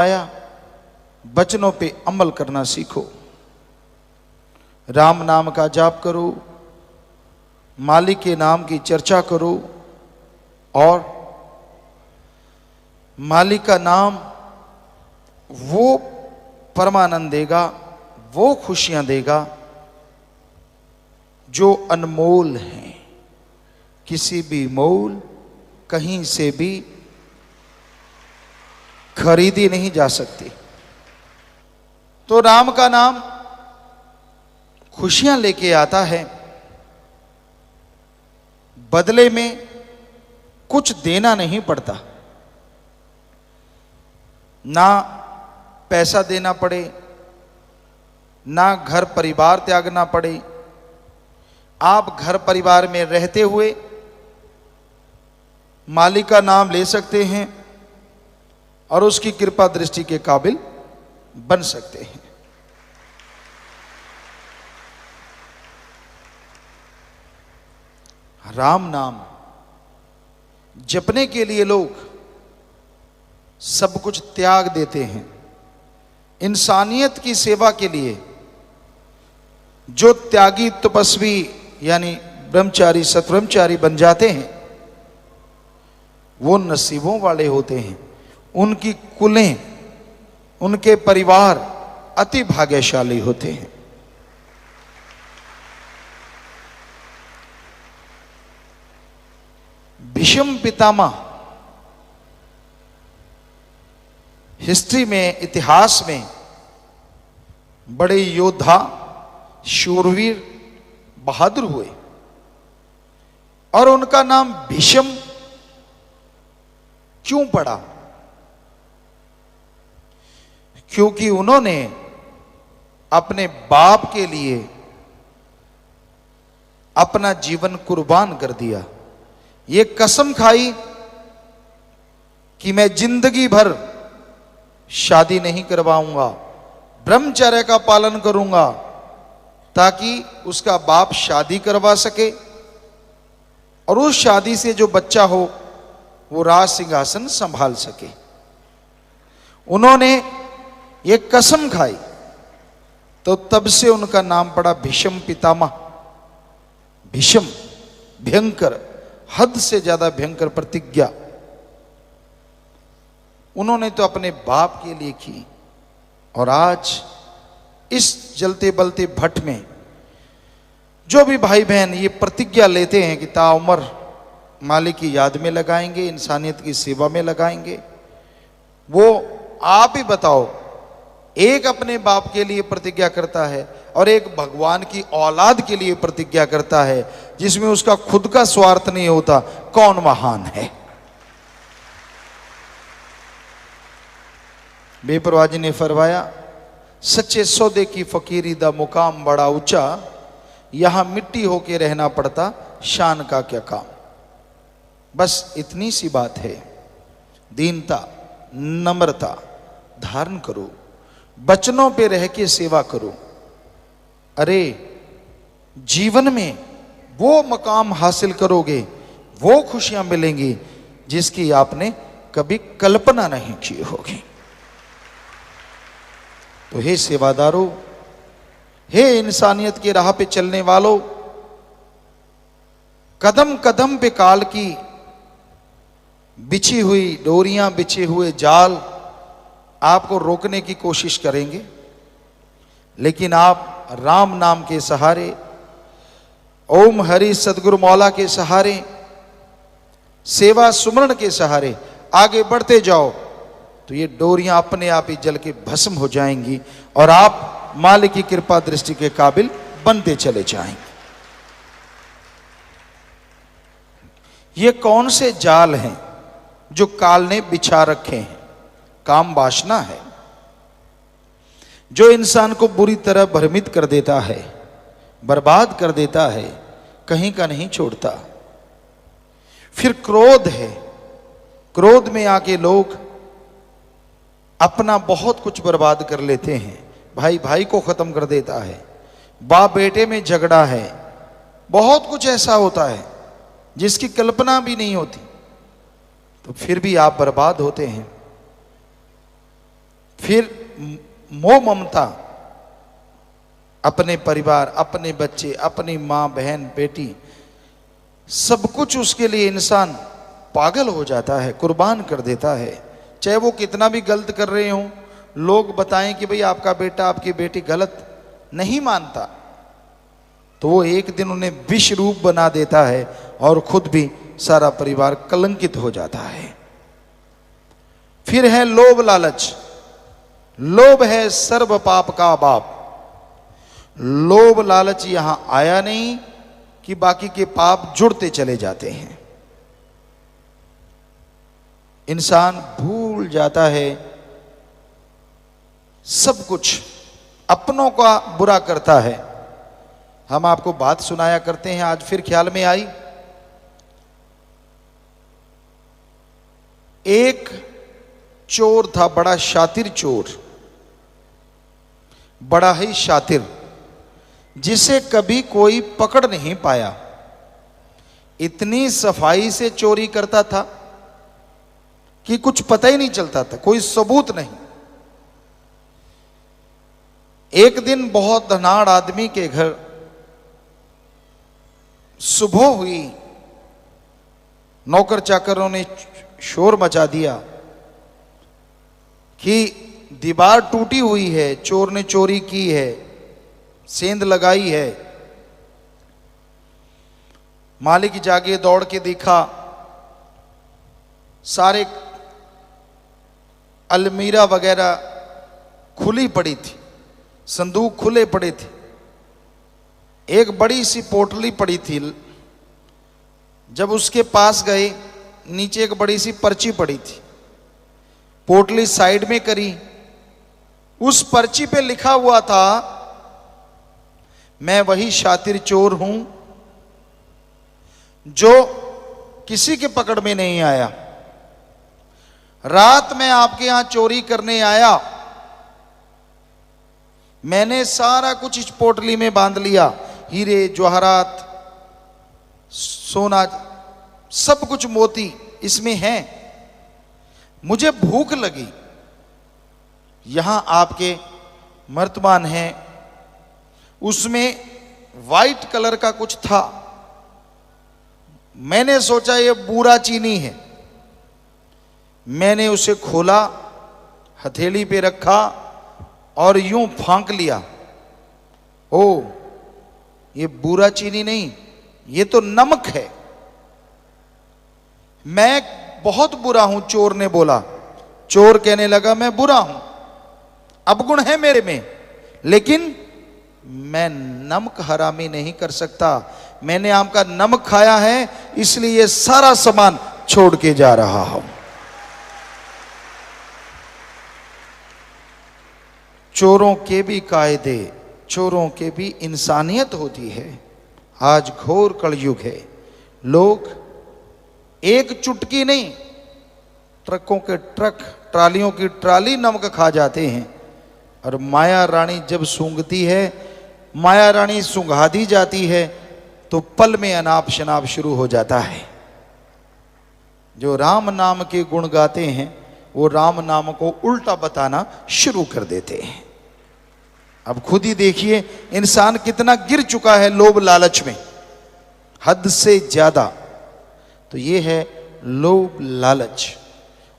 आया, वचनों पे अमल करना सीखो। राम नाम का जाप करो, मालिक के नाम की चर्चा करो और मालिक का नाम वो परमानंद देगा, वो खुशियां देगा जो अनमोल हैं, किसी भी मोल कहीं से भी खरीदी नहीं जा सकती। तो राम का नाम खुशियां लेके आता है, बदले में कुछ देना नहीं पड़ता, ना पैसा देना पड़े, ना घर परिवार त्यागना पड़े। आप घर परिवार में रहते हुए मालिक का नाम ले सकते हैं और उसकी कृपा दृष्टि के काबिल बन सकते हैं। राम नाम जपने के लिए लोग सब कुछ त्याग देते हैं। इंसानियत की सेवा के लिए जो त्यागी तपस्वी यानी ब्रह्मचारी सतब्रह्मचारी बन जाते हैं, वो नसीबों वाले होते हैं। उनकी कुलें, उनके परिवार अति भाग्यशाली होते हैं। भीष्म पितामह हिस्ट्री में, इतिहास में बड़े योद्धा, शूरवीर, बहादुर हुए और उनका नाम भीष्म क्यों पड़ा? क्योंकि उन्होंने अपने बाप के लिए अपना जीवन कुर्बान कर दिया। ये कसम खाई कि मैं जिंदगी भर शादी नहीं करवाऊंगा, ब्रह्मचर्य का पालन करूंगा ताकि उसका बाप शादी करवा सके और उस शादी से जो बच्चा हो वो राज सिंहासन संभाल सके। उन्होंने ये कसम खाई, तो तब से उनका नाम पड़ा भीष्म पितामह। भीष्म भयंकर, हद से ज्यादा भयंकर प्रतिज्ञा उन्होंने तो अपने बाप के लिए की। और आज इस जलते बलते भट्ट में जो भी भाई बहन ये प्रतिज्ञा लेते हैं कि ताउम्र मालिक की याद में लगाएंगे, इंसानियत की सेवा में लगाएंगे, वो आप ही बताओ, एक अपने बाप के लिए प्रतिज्ञा करता है और एक भगवान की औलाद के लिए प्रतिज्ञा करता है जिसमें उसका खुद का स्वार्थ नहीं होता, कौन महान है? बेपरवाह जी ने फरमाया, सच्चे सौदे की फकीरी दा मुकाम बड़ा ऊंचा, यहां मिट्टी होके रहना पड़ता, शान का क्या काम। बस इतनी सी बात है। दीनता, नम्रता धारण करो, वचनों पे रह के सेवा करो। अरे जीवन में वो मकाम हासिल करोगे, वो खुशियां मिलेंगी जिसकी आपने कभी कल्पना नहीं की होगी। तो हे सेवादारों, हे इंसानियत की राह पे चलने वालों, कदम कदम पे काल की बिछी हुई डोरियां, बिछे हुए जाल आपको रोकने की कोशिश करेंगे, लेकिन आप राम नाम के सहारे, ओम हरि सदगुरु मौला के सहारे, सेवा सुमरण के सहारे आगे बढ़ते जाओ तो ये डोरियां अपने आप ही जल के भस्म हो जाएंगी और आप मालिक की कृपा दृष्टि के काबिल बनते चले जाएंगे। ये कौन से जाल हैं जो काल ने बिछा रखे हैं? काम वासना है जो इंसान को बुरी तरह भ्रमित कर देता है, बर्बाद कर देता है, कहीं का नहीं छोड़ता। फिर क्रोध है, क्रोध में आके लोग अपना बहुत कुछ बर्बाद कर लेते हैं। भाई भाई को खत्म कर देता है, बाप बेटे में झगड़ा है, बहुत कुछ ऐसा होता है जिसकी कल्पना भी नहीं होती, तो फिर भी आप बर्बाद होते हैं। फिर मोह ममता, अपने परिवार, अपने बच्चे, अपनी माँ बहन बेटी, सब कुछ उसके लिए इंसान पागल हो जाता है, कुर्बान कर देता है। चाहे वो कितना भी गलत कर रहे हों, लोग बताएं कि भाई आपका बेटा आपकी बेटी गलत, नहीं मानता तो वो एक दिन उन्हें विष रूप बना देता है और खुद भी सारा परिवार कलंकित हो जाता है। फिर है लोभ लालच। लोभ है सर्व पाप का बाप। लोभ लालच यहां आया नहीं कि बाकी के पाप जुड़ते चले जाते हैं। इंसान भूल जाता है सब कुछ, अपनों का बुरा करता है। हम आपको बात सुनाया करते हैं, आज फिर ख्याल में आई। एक चोर था, बड़ा शातिर चोर, बड़ा ही शातिर, जिसे कभी कोई पकड़ नहीं पाया। इतनी सफाई से चोरी करता था कि कुछ पता ही नहीं चलता था, कोई सबूत नहीं। एक दिन बहुत धनाढ़ आदमी के घर सुबह हुई, नौकर चाकरों ने शोर मचा दिया कि दीवार टूटी हुई है, चोर ने चोरी की है, सेंध लगाई है। मालिक जागे, दौड़ के देखा, सारे अलमीरा वगैरह खुली पड़ी थी, संदूक खुले पड़े थे। एक बड़ी सी पोटली पड़ी थी। जब उसके पास गए, नीचे एक बड़ी सी पर्ची पड़ी थी। पोटली साइड में करी, उस पर्ची पे लिखा हुआ था, मैं वही शातिर चोर हूं जो किसी के पकड़ में नहीं आया। रात में आपके यहां चोरी करने आया, मैंने सारा कुछ इस पोटली में बांध लिया, हीरे जवाहरात सोना सब कुछ मोती इसमें है। मुझे भूख लगी, यहां आपके मर्तबान है, उसमें वाइट कलर का कुछ था। मैंने सोचा ये बूरा चीनी है। मैंने उसे खोला, हथेली पे रखा और यूं फांक लिया। ओ, ये बूरा चीनी नहीं, ये तो नमक है। मैं बहुत बुरा हूं, चोर ने बोला। चोर कहने लगा, मैं बुरा हूं, अवगुण है मेरे में, लेकिन मैं नमक हरामी नहीं कर सकता। मैंने आपका नमक खाया है, इसलिए ये सारा सामान छोड़ के जा रहा हूं। चोरों के भी कायदे, चोरों के भी इंसानियत होती है। आज घोर कलयुग है। लोग एक चुटकी नहीं, ट्रकों के ट्रक, ट्रालियों की ट्राली नमक खा जाते हैं। और माया रानी जब सूंघती है, माया रानी सूंघा दी जाती है, तो पल में अनाप शनाप शुरू हो जाता है। जो राम नाम के गुण गाते हैं, वो राम नाम को उल्टा बताना शुरू कर देते हैं। अब खुद ही देखिए इंसान कितना गिर चुका है लोभ लालच में, हद से ज्यादा। तो ये है लोभ लालच,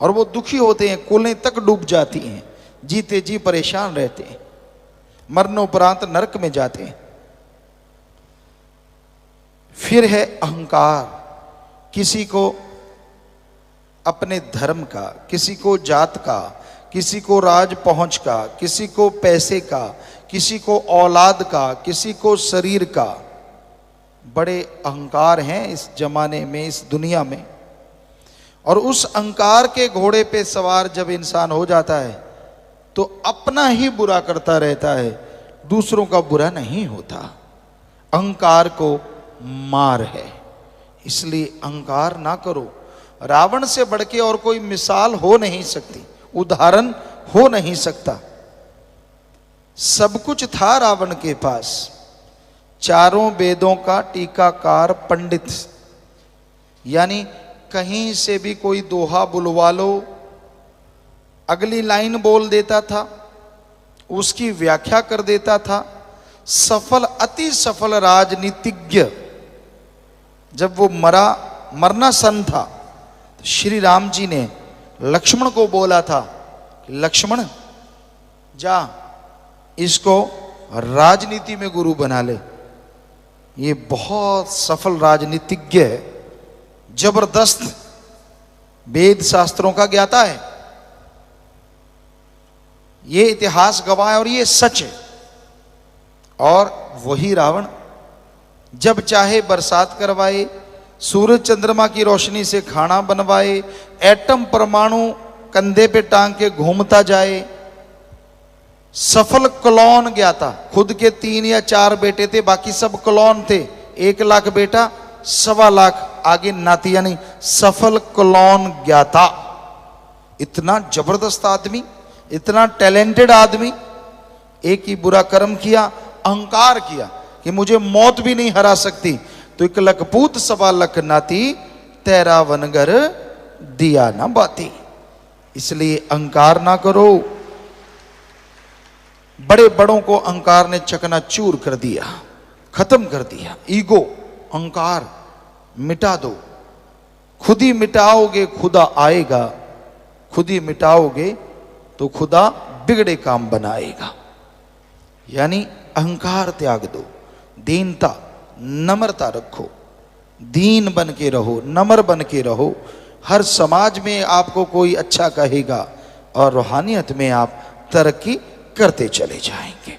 और वो दुखी होते हैं, कुलें तक डूब जाती हैं, जीते जी परेशान रहते हैं, मरणोपरांत नरक में जाते हैं। फिर है अहंकार। किसी को अपने धर्म का, किसी को जात का, किसी को राज पहुंच का, किसी को पैसे का, किसी को औलाद का, किसी को शरीर का। बड़े अहंकार हैं इस जमाने में, इस दुनिया में। और उस अहंकार के घोड़े पे सवार जब इंसान हो जाता है, तो अपना ही बुरा करता रहता है, दूसरों का बुरा नहीं होता। अहंकार को मार है, इसलिए अहंकार ना करो। रावण से बढ़ के और कोई मिसाल हो नहीं सकती, उदाहरण हो नहीं सकता। सब कुछ था रावण के पास, चारों वेदों का टीकाकार पंडित, यानी कहीं से भी कोई दोहा बुलवा लो, अगली लाइन बोल देता था, उसकी व्याख्या कर देता था। सफल, अति सफल राजनीतिज्ञ जब वो मरना सन था तो श्री राम जी ने लक्ष्मण को बोला था कि लक्ष्मण जा इसको राजनीति में गुरु बना ले। ये बहुत सफल राजनीतिज्ञ है, जबरदस्त वेद शास्त्रों का ज्ञाता है। ये इतिहास गवाह है और ये सच है। और वही रावण जब चाहे बरसात करवाए, सूरज चंद्रमा की रोशनी से खाना बनवाए, एटम परमाणु कंधे पे टांग के घूमता जाए। सफल क्लोन ज्ञाता, खुद के 3 या 4 बेटे थे, बाकी सब क्लोन थे। 1 लाख बेटा, 1.25 लाख आगे नातिया नहीं, सफल क्लोन ज्ञाता। इतना जबरदस्त आदमी, इतना टैलेंटेड आदमी, एक ही बुरा कर्म किया, अहंकार किया कि मुझे मौत भी नहीं हरा सकती। तो 1 लख पूत 1.25 लाख नाती, तेरा वनगर दिया ना बाती। इसलिए अहंकार ना करो। बड़े बड़ों को अहंकार ने चकनाचूर कर दिया, खत्म कर दिया। ईगो, अहंकार मिटा दो। खुद ही मिटाओगे खुदा आएगा, खुद ही मिटाओगे तो खुदा बिगड़े काम बनाएगा। यानी अहंकार त्याग दो, दीनता नम्रता रखो, दीन बन के रहो, नम्र बन के रहो। हर समाज में आपको कोई अच्छा कहेगा और रूहानियत में आप तरक्की करते चले जाएंगे,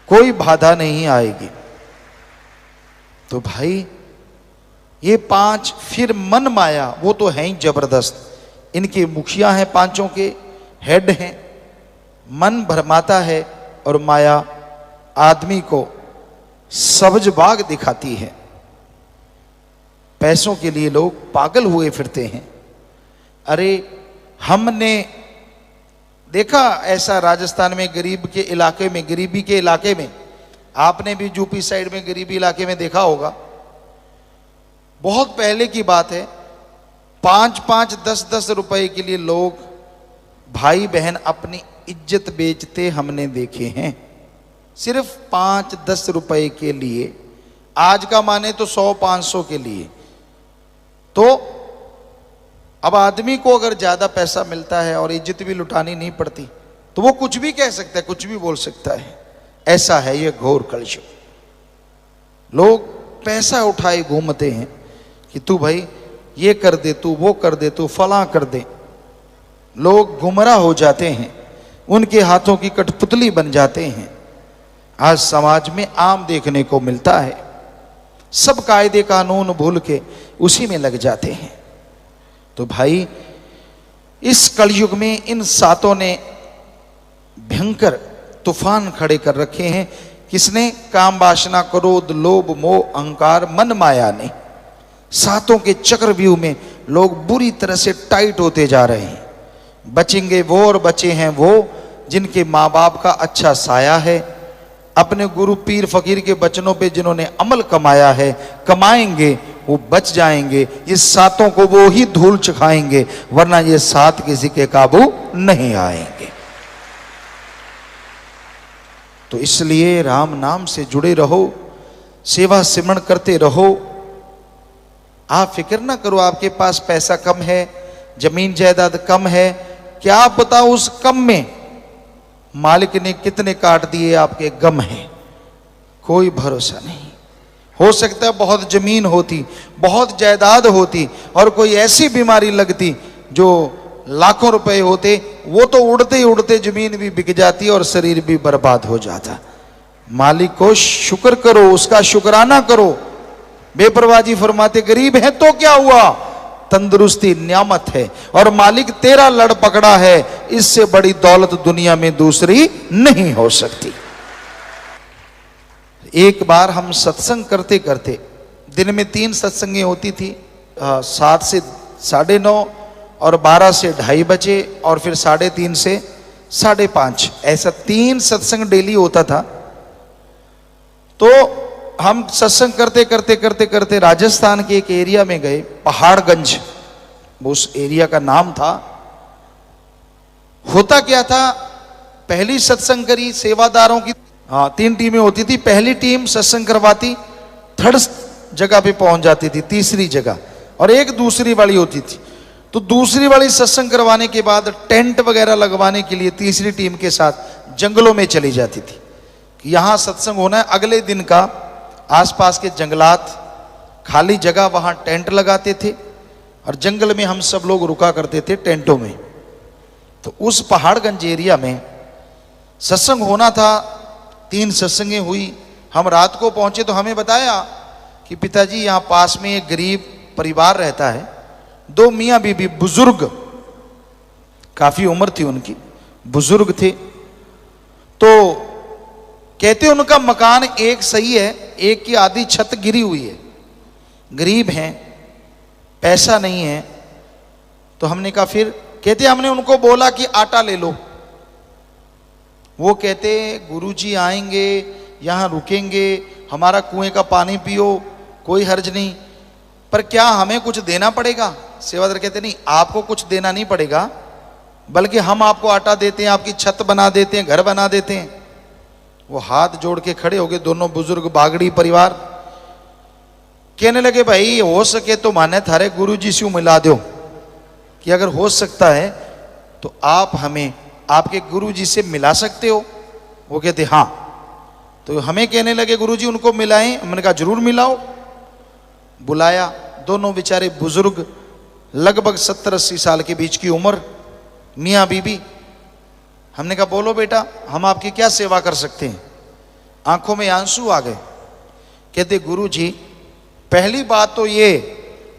कोई बाधा नहीं आएगी। तो भाई ये 5, फिर मन माया, वो तो है ही जबरदस्त। इनके मुखिया हैं, 5 के हेड हैं। मन भरमाता है और माया आदमी को सब्ज बाग दिखाती है। पैसों के लिए लोग पागल हुए फिरते हैं। अरे हमने देखा ऐसा राजस्थान में गरीब के इलाके में, गरीबी के इलाके में, आपने भी यूपी साइड में गरीबी इलाके में देखा होगा। बहुत पहले की बात है, 5-5, 10-10 रुपए के लिए लोग भाई बहन अपनी इज्जत बेचते हमने देखे हैं, सिर्फ 5-10 रुपए के लिए। आज का माने तो 100-500 के लिए। तो अब आदमी को अगर ज्यादा पैसा मिलता है और इज्जत भी लुटानी नहीं पड़ती तो वो कुछ भी कह सकता है, कुछ भी बोल सकता है। ऐसा है ये घोर कलयुग। लोग पैसा उठाए घूमते हैं कि तू भाई ये कर दे, तू वो कर दे, तू फला कर दे। लोग गुमराह हो जाते हैं, उनके हाथों की कठपुतली बन जाते हैं। आज समाज में आम देखने को मिलता है। सब कायदे कानून भूल के उसी में लग जाते हैं। तो भाई इस कलयुग में इन सातों ने भयंकर तूफान खड़े कर रखे हैं। किसने? काम वासना, क्रोध, लोभ, मोह, अहंकार, मन माया ने। सातों के चक्रव्यूह में लोग बुरी तरह से टाइट होते जा रहे हैं। बचेंगे वो और बचे हैं वो जिनके माँ बाप का अच्छा साया है, अपने गुरु पीर फकीर के वचनों पे जिन्होंने अमल कमाया है, कमाएंगे वो बच जाएंगे। ये सातों को वो ही धूल चखाएंगे, वरना ये सात किसी के काबू नहीं आएंगे। तो इसलिए राम नाम से जुड़े रहो, सेवा सिमरण करते रहो। आप फिक्र ना करो आपके पास पैसा कम है, जमीन जायदाद कम है, क्या पता उस कम में मालिक ने कितने काट दिए आपके गम है, कोई भरोसा नहीं। हो सकता है बहुत जमीन होती, बहुत जायदाद होती और कोई ऐसी बीमारी लगती जो लाखों रुपए होते, वो तो उड़ते ही उड़ते जमीन भी बिक जाती और शरीर भी बर्बाद हो जाता। मालिक को शुक्र करो, उसका शुक्राना करो। बेपरवाजी फरमाते गरीब है तो क्या हुआ, तंदुरुस्ती नियामत है और मालिक तेरा लड़ पकड़ा है, इससे बड़ी दौलत दुनिया में दूसरी नहीं हो सकती। एक बार हम सत्संग करते करते, दिन में 3 सत्संगें होती थी, 7 से 9:30 और 12 से 2:30 बजे और फिर 3:30 से 5:30, ऐसा 3 सत्संग डेली होता था। तो हम सत्संग करते करते करते करते राजस्थान के एक एरिया में गए, पहाड़गंज उस एरिया का नाम था। होता क्या था, पहली सत्संग करी सेवादारों की, हाँ 3 टीमें होती थी। पहली टीम सत्संग करवाती, थर्ड जगह पे पहुंच जाती थी, तीसरी जगह, और एक दूसरी वाली होती थी। तो दूसरी वाली सत्संग करवाने के बाद टेंट वगैरह लगवाने के लिए तीसरी टीम के साथ जंगलों में चली जाती थी कि यहां सत्संग होना है। अगले दिन का आसपास के जंगलात, खाली जगह, वहां टेंट लगाते थे और जंगल में हम सब लोग रुका करते थे टेंटों में। तो उस पहाड़गंज एरिया में सत्संग होना था। 3 सत्संगें हुई। हम रात को पहुंचे तो हमें बताया कि पिताजी यहाँ पास में एक गरीब परिवार रहता है, 2 मियाँ बीबी बुजुर्ग, काफी उम्र थी उनकी, बुजुर्ग थे। तो कहते उनका मकान एक सही है, एक की आधी छत गिरी हुई है, गरीब हैं, पैसा नहीं है। तो हमने कहा फिर, कहते हमने उनको बोला कि आटा ले लो। वो कहते गुरुजी आएंगे, यहाँ रुकेंगे, हमारा कुएं का पानी पियो, कोई हर्ज नहीं, पर क्या हमें कुछ देना पड़ेगा? सेवादार कहते नहीं, आपको कुछ देना नहीं पड़ेगा, बल्कि हम आपको आटा देते हैं, आपकी छत बना देते हैं, घर बना देते हैं। वो हाथ जोड़ के खड़े हो गए, दोनों बुजुर्ग बागड़ी परिवार। कहने लगे भाई हो सके तो माने थारे गुरुजी से मिला दो, कि अगर हो सकता है तो आप हमें आपके गुरुजी से मिला सकते हो। वो कहते हाँ। तो हमें कहने लगे गुरुजी उनको मिलाएं। हमने कहा जरूर मिलाओ। बुलाया। दोनों बेचारे बुजुर्ग, लगभग 70-80 साल के बीच की उम्र, मियाँ बीबी। हमने कहा बोलो बेटा, हम आपकी क्या सेवा कर सकते हैं? आंखों में आंसू आ गए। कहते गुरुजी पहली बात तो ये,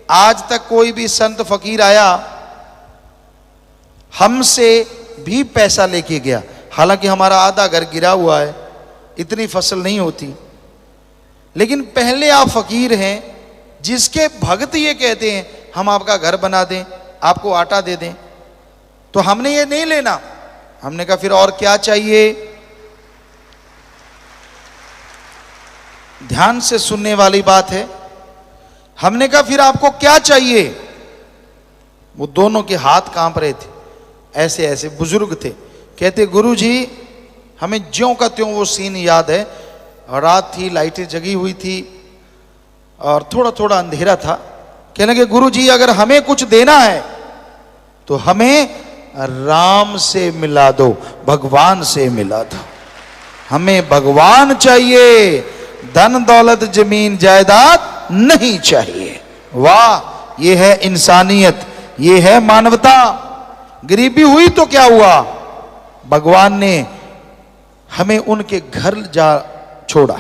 आज तक कोई भी संत फकीर आया हमसे भी पैसा लेके गया, हालांकि हमारा आधा घर गिरा हुआ है, इतनी फसल नहीं होती, लेकिन पहले आप फकीर हैं जिसके भक्त ये कहते हैं हम आपका घर बना दें, आपको आटा दे दें, तो हमने ये नहीं लेना। हमने कहा फिर और क्या चाहिए? ध्यान से सुनने वाली बात है। हमने कहा फिर आपको क्या चाहिए? वो दोनों के हाथ कांप रहे थे, ऐसे ऐसे बुजुर्ग थे। कहते गुरुजी हमें ज्यों का त्यों वो सीन याद है, रात थी, लाइटें जगी हुई थी और थोड़ा थोड़ा अंधेरा था। कहने लगे गुरुजी अगर हमें कुछ देना है तो हमें राम से मिला दो, भगवान से मिला दो, हमें भगवान चाहिए, धन दौलत जमीन जायदाद नहीं चाहिए। वाह, ये है इंसानियत, ये है मानवता। गरीबी हुई तो क्या हुआ, भगवान ने हमें उनके घर जा छोड़ा।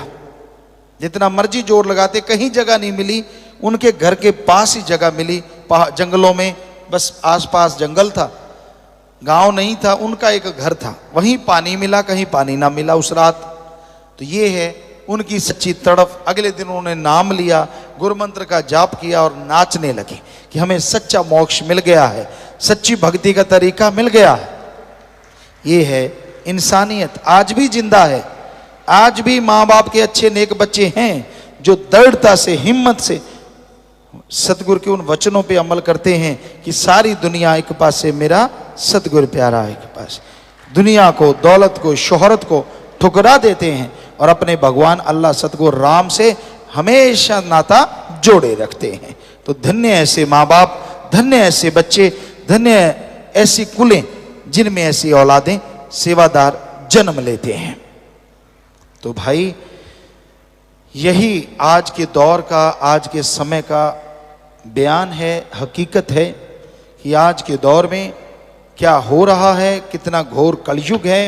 जितना मर्जी जोर लगाते कहीं जगह नहीं मिली, उनके घर के पास ही जगह मिली, जंगलों में, बस आसपास जंगल था, गांव नहीं था, उनका एक घर था, वहीं पानी मिला, कहीं पानी ना मिला उस रात। तो ये है उनकी सच्ची तड़फ। अगले दिन उन्होंने नाम लिया, गुरुमंत्र का जाप किया और नाचने लगे कि हमें सच्चा मोक्ष मिल गया है, सच्ची भक्ति का तरीका मिल गया है। ये है इंसानियत, आज भी जिंदा है। आज भी माँ बाप के अच्छे नेक बच्चे हैं जो दृढ़ता से, हिम्मत से सतगुरु के उन वचनों पे अमल करते हैं कि सारी दुनिया एक पास से मेरा सतगुरु प्यारा है, एक पास दुनिया को, दौलत को, शोहरत को ठुकरा देते हैं और अपने भगवान अल्लाह सतगुरु राम से हमेशा नाता जोड़े रखते हैं। तो धन्य ऐसे माँ बाप, धन्य ऐसे बच्चे, धन्य ऐसी कुलें जिनमें ऐसी औलादें, सेवादार जन्म लेते हैं। तो भाई यही आज के दौर का, आज के समय का बयान है, हकीकत है कि आज के दौर में क्या हो रहा है, कितना घोर कलयुग है।